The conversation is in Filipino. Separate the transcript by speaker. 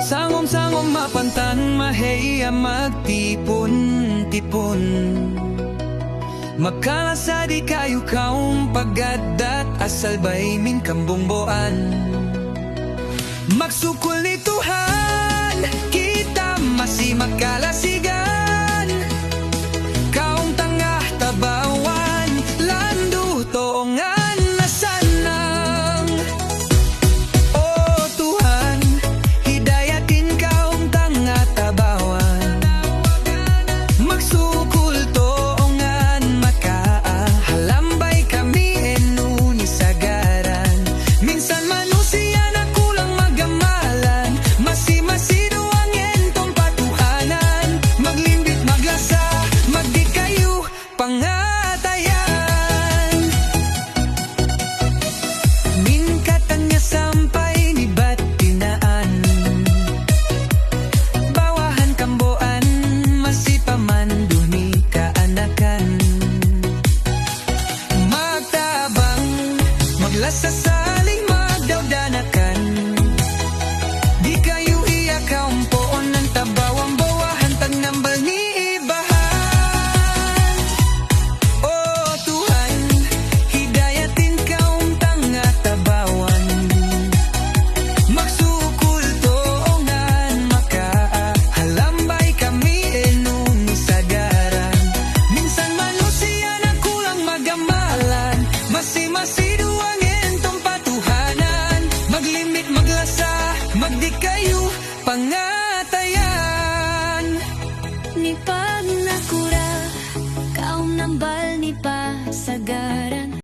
Speaker 1: Sangom-sangom mapantan maheya magtipon-tipon, magkalasa di kayo kaong pagadat asal bay min kambongboan. Magsukol ni Tuhan kita masi magkalasigan, kaong tangah tabawan landu toongan na sanang. Oh Tuhan, hidayatin kaong tangah tabawan, magsukol toongan makaahalambay kami enuni sagaran. Minsan manusia na kulang magamalan, masi-masido ang entong patuhanan, maglimbit maglasa magdi kayo pangatayan. Min katanya sampai ni batinaan, bawahan kamboan masipamanduh ni kaanakan. Magtabang maglasa saling magdawdanakan, di kayo iya kaumpoon ng tabawang bawahan tagnambal ni ibahan. Oh Tuhan, hidayatin kaong tanga tabawan, magsukul toongan makaahalambay kami enuni sagaran. Minsan manusia na kulang magamalan, masi-masido ang entong patuhanan, maglimit maglasa magdi kayo pangatayan.
Speaker 2: Ni pag nakura, kaong nambal ni pa sagaran.